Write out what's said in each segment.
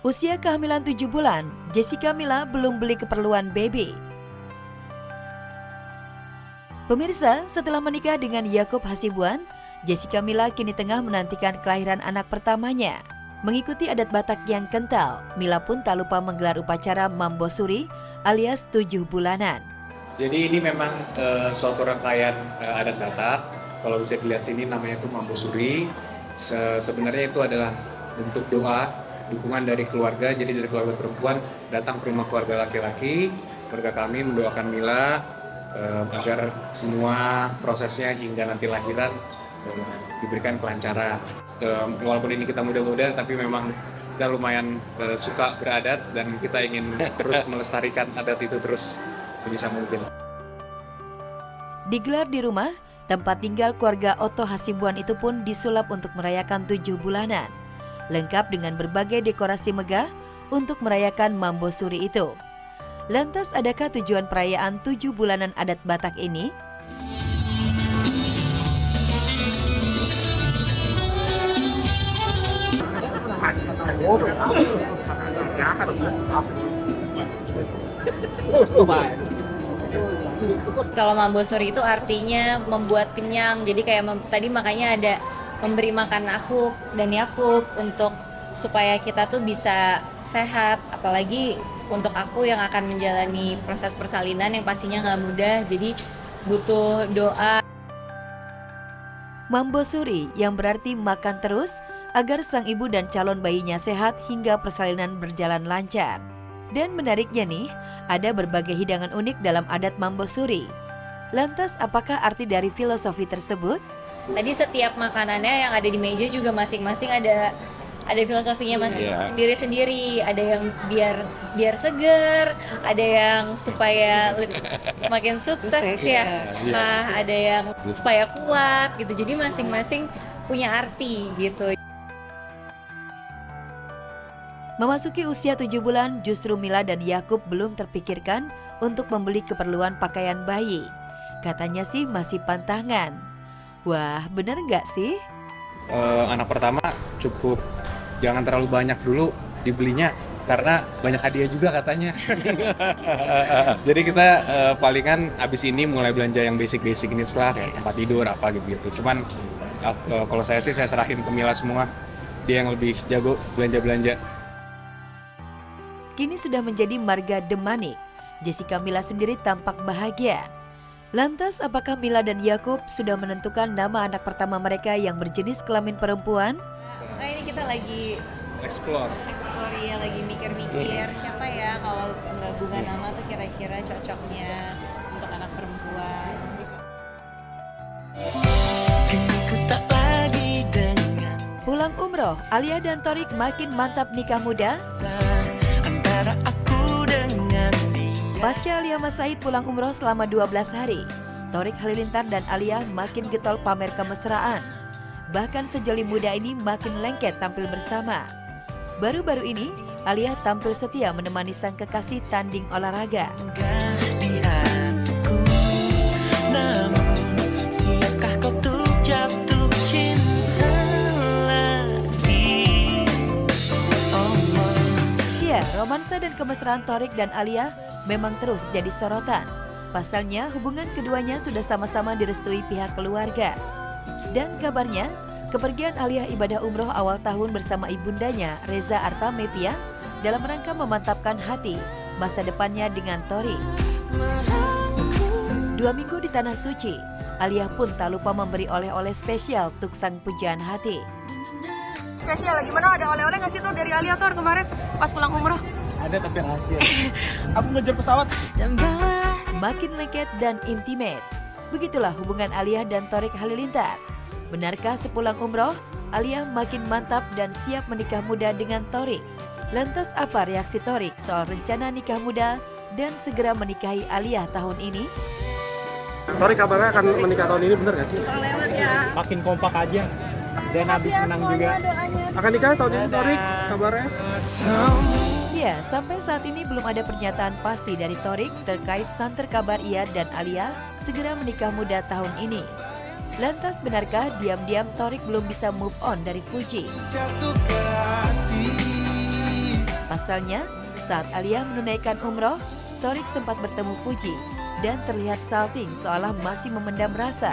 Usia kehamilan 7 bulan, Jessica Mila belum beli keperluan baby. Pemirsa, setelah menikah dengan Yakub Hasibuan, Jessica Mila kini tengah menantikan kelahiran anak pertamanya. Mengikuti adat Batak yang kental, Mila pun tak lupa menggelar upacara Mambosuri alias 7 bulanan. Jadi ini memang suatu rangkaian adat Batak. Kalau bisa dilihat sini namanya itu Mambosuri. Sebenarnya itu adalah bentuk doa, dukungan dari keluarga. Jadi dari keluarga perempuan datang ke rumah keluarga laki-laki. Keluarga kami mendoakan Mila agar semua prosesnya hingga nanti lahiran diberikan kelancaran. Walaupun ini kita muda-muda, tapi memang kita lumayan suka beradat dan kita ingin terus melestarikan adat itu terus sebisa mungkin. Digelar di rumah, tempat tinggal keluarga Otto Hasibuan itu pun disulap untuk merayakan 7 bulanan. Lengkap dengan berbagai dekorasi megah untuk merayakan Mambosuri itu. Lantas adakah tujuan perayaan 7 bulanan adat Batak ini? Kalau Mambosuri itu artinya membuat kenyang. Jadi kayak tadi makanya ada memberi makan aku dan Yakub untuk supaya kita tuh bisa sehat, apalagi untuk aku yang akan menjalani proses persalinan yang pastinya nggak mudah, jadi butuh doa. Mambosuri yang berarti makan terus agar sang ibu dan calon bayinya sehat hingga persalinan berjalan lancar. Dan menariknya nih, ada berbagai hidangan unik dalam adat Mambosuri. Lantas apakah arti dari filosofi tersebut? Tadi setiap makanannya yang ada di meja juga masing-masing ada filosofinya sendiri-sendiri. Ada yang biar seger, ada yang supaya makin sukses ya. Nah, ada yang supaya kuat gitu. Jadi masing-masing punya arti gitu. Memasuki usia 7 bulan, justru Mila dan Yakub belum terpikirkan untuk membeli keperluan pakaian bayi. Katanya sih masih pantangan. Wah, bener nggak sih? Anak pertama cukup jangan terlalu banyak dulu dibelinya karena banyak hadiah juga katanya. Jadi kita palingan abis ini mulai belanja yang basic-basic ini setelah kayak tempat tidur apa gitu. Cuman kalau saya sih saya serahin ke Mila semua. Dia yang lebih jago belanja-belanja. Kini sudah menjadi marga The Manik. Jessica Mila sendiri tampak bahagia. Lantas apakah Mila dan Yakub sudah menentukan nama anak pertama mereka yang berjenis kelamin perempuan? Nah, ini kita lagi Explore ya, lagi mikir-mikir siapa ya kalau gabungan nama tuh kira-kira cocoknya untuk anak perempuan. Pulang umroh, Alia dan Thorik makin mantap nikah muda. Pasca Alia Mas Said pulang umroh selama 12 hari, Thorik Halilintar dan Alia makin getol pamer kemesraan. Bahkan sejoli muda ini makin lengket tampil bersama. Baru-baru ini, Alia tampil setia menemani sang kekasih tanding olahraga. Ya, romansa dan kemesraan Thorik dan Alia memang terus jadi sorotan. Pasalnya, hubungan keduanya sudah sama-sama direstui pihak keluarga. Dan kabarnya, kepergian Alia ibadah umroh awal tahun bersama ibundanya, Reza Artamevia, dalam rangka memantapkan hati masa depannya dengan Thorik. 2 minggu di Tanah Suci, Alia pun tak lupa memberi oleh-oleh spesial untuk sang pujaan hati. Spesial, gimana ada oleh-oleh nggak sih tuh dari Alia Thor kemarin pas pulang umroh? Ada tapi rahasia. Aku ngejar pesawat. Makin lengket dan intimate. Begitulah hubungan Alia dan Thorik Halilintar. Benarkah sepulang umroh, Alia makin mantap dan siap menikah muda dengan Thorik? Lantas apa reaksi Thorik soal rencana nikah muda dan segera menikahi Alia tahun ini? Thorik kabarnya akan menikah tahun ini, bener gak sih? Lewat ya. Makin kompak aja. Dan habis menang juga. Akan nikah tahun ini Thorik kabarnya? Ya, sampai saat ini belum ada pernyataan pasti dari Thorik terkait santer kabar ia dan Alia segera menikah muda tahun ini. Lantas benarkah diam-diam Thorik belum bisa move on dari Fuji? Pasalnya, saat Alia menunaikan umroh, Thorik sempat bertemu Fuji dan terlihat salting seolah masih memendam rasa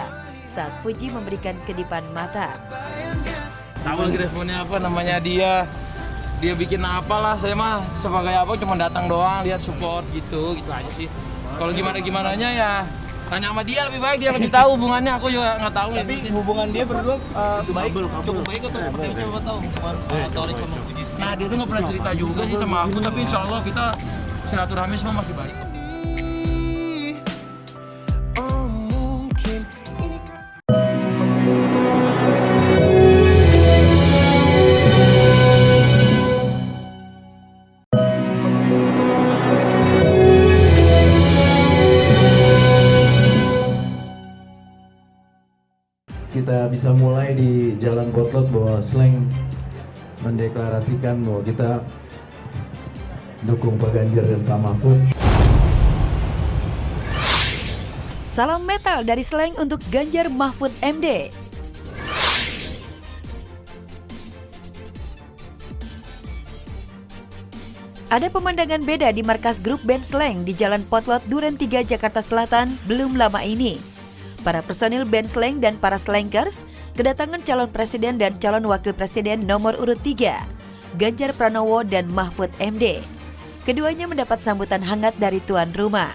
saat Fuji memberikan kedipan mata. Tahu lagi responnya apa, namanya dia bikin apalah, saya mah sebagai apa cuma datang doang, lihat support gitu aja sih. Kalau gimananya ya tanya sama dia, lebih baik, dia lebih tahu hubungannya, aku juga nggak tahu. Tapi hubungan dia berdua baik, cukup baik atau seperti yang siapa tahu hubungan Thorik sama Fuji? Nah, dia tuh nggak pernah cerita juga sih sama aku, tapi insya Allah kita silaturahmi semua masih baik. Kita bisa mulai di Jalan Potlot bahwa Slank mendeklarasikan bahwa kita dukung Pak Ganjar dan Pak Mahfud. Salam metal dari Slank untuk Ganjar Mahfud MD. Ada pemandangan beda di markas grup band Slank di Jalan Potlot Duren 3 Jakarta Selatan belum lama ini. Para personil band Slank dan para Slankers kedatangan calon presiden dan calon wakil presiden nomor urut 3, Ganjar Pranowo dan Mahfud MD. Keduanya mendapat sambutan hangat dari tuan rumah.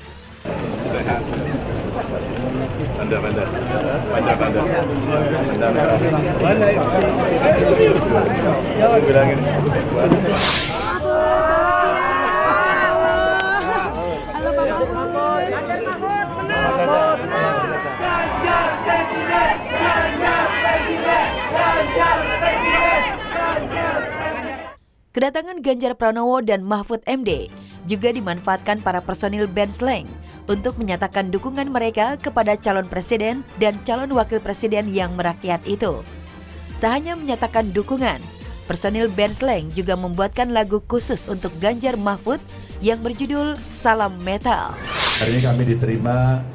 Kedatangan Ganjar Pranowo dan Mahfud MD juga dimanfaatkan para personil band Slank untuk menyatakan dukungan mereka kepada calon presiden dan calon wakil presiden yang merakyat itu. Tak hanya menyatakan dukungan, personil band Slank juga membuatkan lagu khusus untuk Ganjar Mahfud yang berjudul Salam Metal. Hari ini kami diterima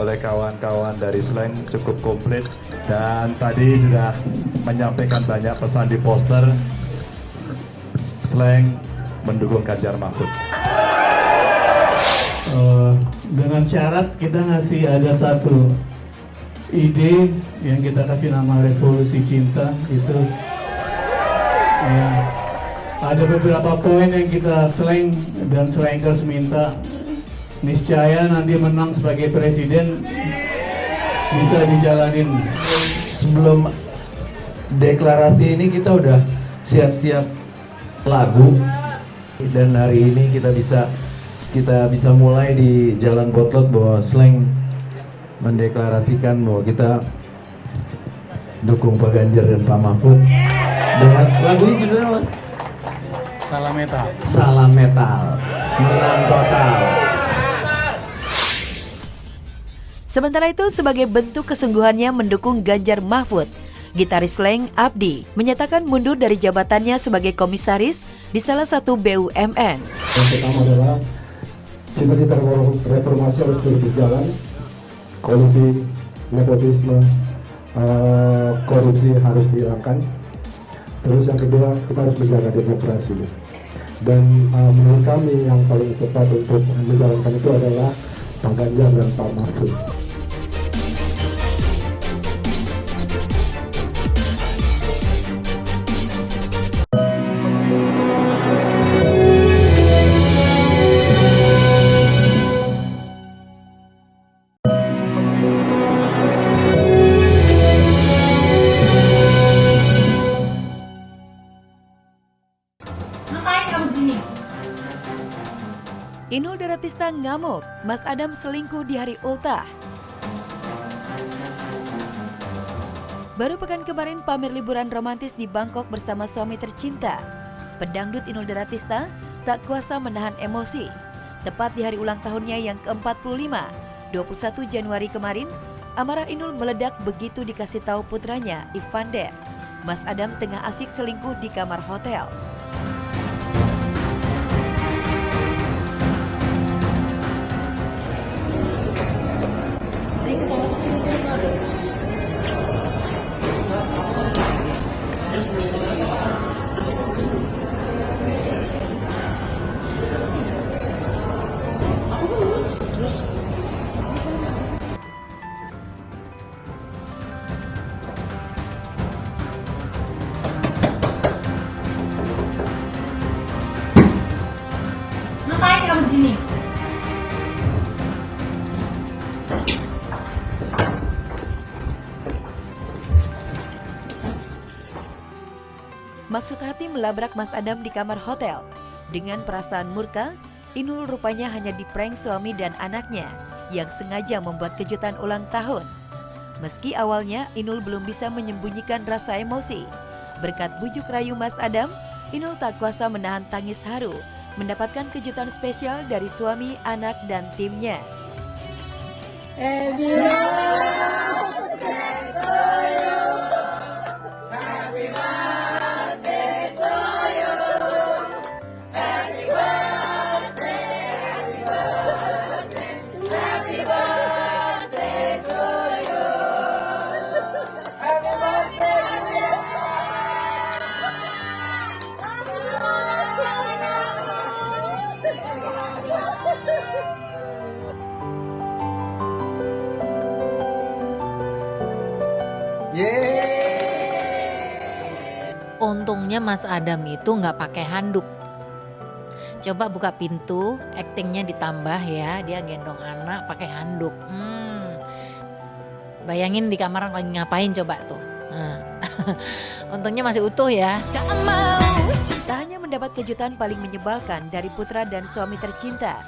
oleh kawan-kawan dari Slank cukup komplit dan tadi sudah menyampaikan banyak pesan di poster. Slank mendukung Ganjar Mahfud. Dengan syarat kita ngasih ada satu ide yang kita kasih nama revolusi cinta itu. Ya, ada beberapa poin yang kita Slank dan Slankers minta. Niscaya nanti menang sebagai presiden bisa dijalanin. Sebelum deklarasi ini kita udah siap-siap lagu dan hari ini kita bisa mulai di Jalan Potlot bahwa Slank mendeklarasikan bahwa kita dukung Pak Ganjar dan Pak Mahfud. Dengan lagunya judulnya Mas? Salam metal. Salam Metal. Menang total. Sementara itu, sebagai bentuk kesungguhannya mendukung Ganjar Mahfud, gitaris Slank Abdi menyatakan mundur dari jabatannya sebagai komisaris di salah satu BUMN. Yang pertama adalah cita-cita reformasi harus terus berjalan, kolusi, nepotisme, korupsi harus dihilangkan. Terus yang kedua, kita harus menjaga demokrasi. Dan menurut kami yang paling tepat untuk menjalankan itu adalah Pak Ganjar dan Pak Mahfud. Inul Daratista ngamuk, Mas Adam selingkuh di hari ultah. Baru pekan kemarin pamer liburan romantis di Bangkok bersama suami tercinta. Pedangdut Inul Daratista tak kuasa menahan emosi. Tepat di hari ulang tahunnya yang ke-45, 21 Januari kemarin, amarah Inul meledak begitu dikasih tahu putranya, Evander. Mas Adam tengah asyik selingkuh di kamar hotel. Maksud hati melabrak Mas Adam di kamar hotel. Dengan perasaan murka, Inul rupanya hanya diprank suami dan anaknya yang sengaja membuat kejutan ulang tahun. Meski awalnya Inul belum bisa menyembunyikan rasa emosi, berkat bujuk rayu Mas Adam, Inul tak kuasa menahan tangis haru mendapatkan kejutan spesial dari suami, anak, dan timnya. Untungnya Mas Adam itu nggak pakai handuk. Coba buka pintu, aktingnya ditambah ya, dia gendong anak pakai handuk. Bayangin di kamar lagi ngapain coba tuh. Untungnya masih utuh ya. Tak hanya mendapat kejutan paling menyebalkan dari putra dan suami tercinta.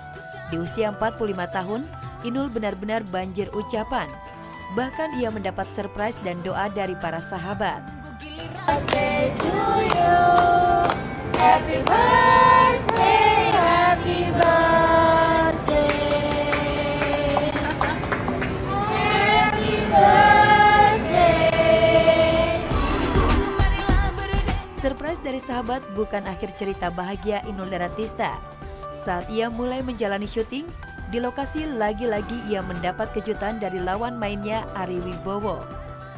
Di usia 45 tahun, Inul benar-benar banjir ucapan. Bahkan ia mendapat surprise dan doa dari para sahabat. Happy birthday, happy birthday, happy birthday. Surprise dari sahabat bukan akhir cerita bahagia Inul Daratista. Saat ia mulai menjalani syuting, di lokasi lagi-lagi ia mendapat kejutan dari lawan mainnya Ari Wibowo.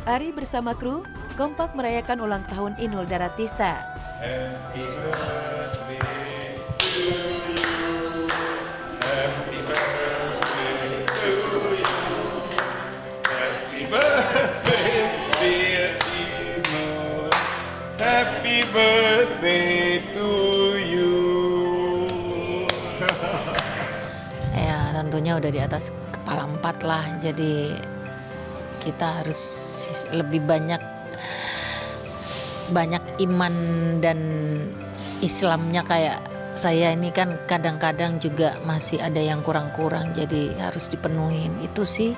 Ari bersama kru kompak merayakan ulang tahun Inul Daratista. Happy birthday to you. Happy birthday to you. Happy birthday dear Inul. Happy birthday to you. Ya tentunya udah di atas kepala 4 lah, jadi kita harus lebih banyak iman dan Islamnya. Kayak saya ini kan kadang-kadang juga masih ada yang kurang-kurang, jadi harus dipenuhin. Itu sih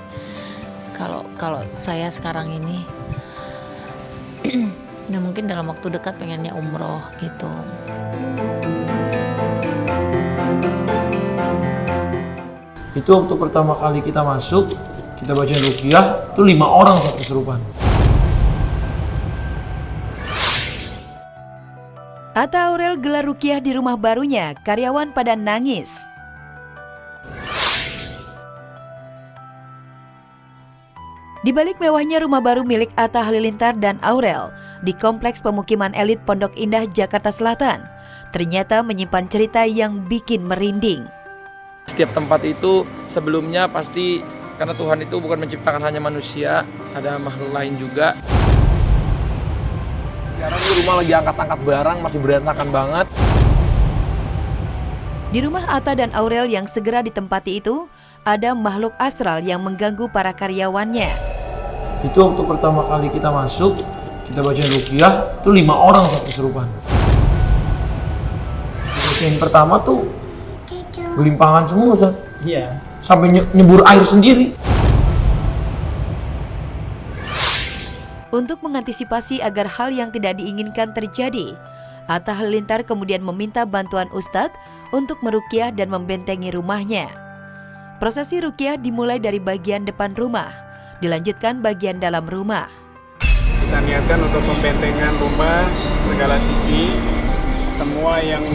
kalau saya sekarang ini. Ya mungkin dalam waktu dekat pengennya umroh gitu. Itu waktu pertama kali kita masuk, kita baca ruqyah, itu 5 orang satu kesurupan. Atta Aurel gelar ruqyah di rumah barunya, karyawan pada nangis. Di balik mewahnya rumah baru milik Atta Halilintar dan Aurel di kompleks pemukiman elit Pondok Indah, Jakarta Selatan, ternyata menyimpan cerita yang bikin merinding. Setiap tempat itu sebelumnya pasti, karena Tuhan itu bukan menciptakan hanya manusia, ada makhluk lain juga. Sekarang di rumah lagi angkat-angkat barang, masih berantakan banget. Di rumah Atta dan Aurel yang segera ditempati itu, ada makhluk astral yang mengganggu para karyawannya. Itu waktu pertama kali kita masuk, kita baca ruqyah, itu 5 orang satu kesurupan. Yang pertama tuh gelimpangan semua, Ustaz. Iya. Sampai nyebur air sendiri. Untuk mengantisipasi agar hal yang tidak diinginkan terjadi, Atta Halilintar kemudian meminta bantuan Ustadz untuk meruqyah dan membentengi rumahnya. Prosesi ruqyah dimulai dari bagian depan rumah, dilanjutkan bagian dalam rumah. Kita niatkan untuk pembentengan rumah segala sisi. Semua yang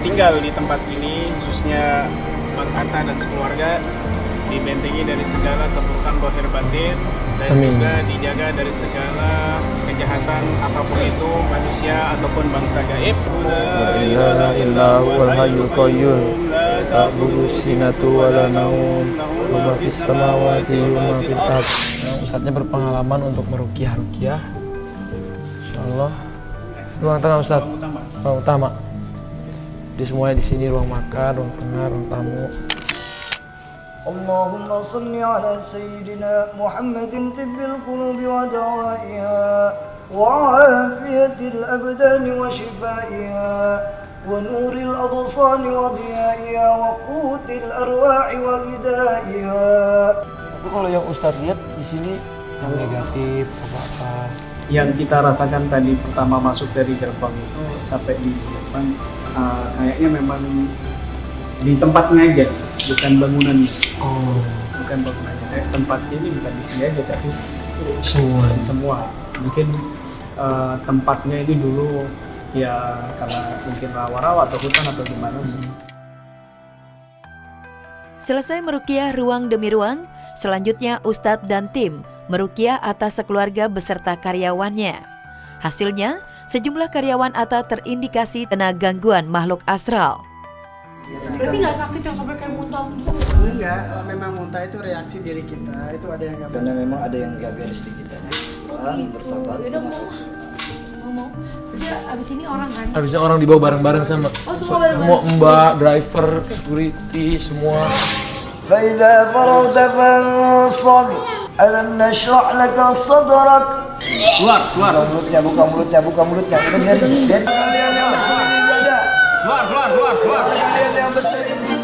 tinggal di tempat ini, khususnya Bang Atta dan sekeluarga, dibentengi dari segala keburukan zahir batin dan juga dijaga dari segala kejahatan apapun itu, manusia ataupun bangsa gaib. La ilaha illa huwal hayyul qayyum, la ta'khudhuhu sinatun wa la naum, wa ma fis samawati wa ma fil ardh. Ustadznya berpengalaman untuk meruqyah. Insyaallah. Ruang tengah Ustadz. Ruang utama. Jadi semuanya di sini, ruang makan, ruang tengah, ruang tamu. Allahumma salli ala sayyidina Muhammadin tibbil qulubi wa dawaiha wa عافية الأبدان وشفائها ونور الأبصار وضيائها وقوت الأرواح وغذائها. Tapi kalau yang Ustadz lihat di sini yang negatif apa-apa yang kita rasakan tadi pertama masuk dari gerbang itu sampai di depan, kayaknya memang di tempatnya aja, bukan bangunan. oh Bukan bangunannya, tempatnya ini bukan di sini aja tapi semua. Mungkin tempatnya ini dulu ya karena mungkin rawa-rawa atau hutan atau gimana sih. Selesai meruqyah ruang demi ruang, selanjutnya Ustadz dan tim meruqyah Atta sekeluarga beserta karyawannya. Hasilnya, sejumlah karyawan Atta terindikasi kena gangguan makhluk astral. Berarti nggak sakit yang sampai kayak muntah gitu? Enggak, memang muntah itu reaksi diri kita, itu ada yang nggak. Karena memang ada yang nggak beres di kitanya. Bersabar. Udah mau. Jadi abis ini orang kan? Habisnya orang dibawa bareng-bareng sama semua mbak, driver, security, semua. فإذا فرغت فانصب ألم نشرح لك صدرك. Keluar. Buka mulutnya. Dari kalian yang bersembunyi di dada. Keluar. Kalian yang bersembunyi di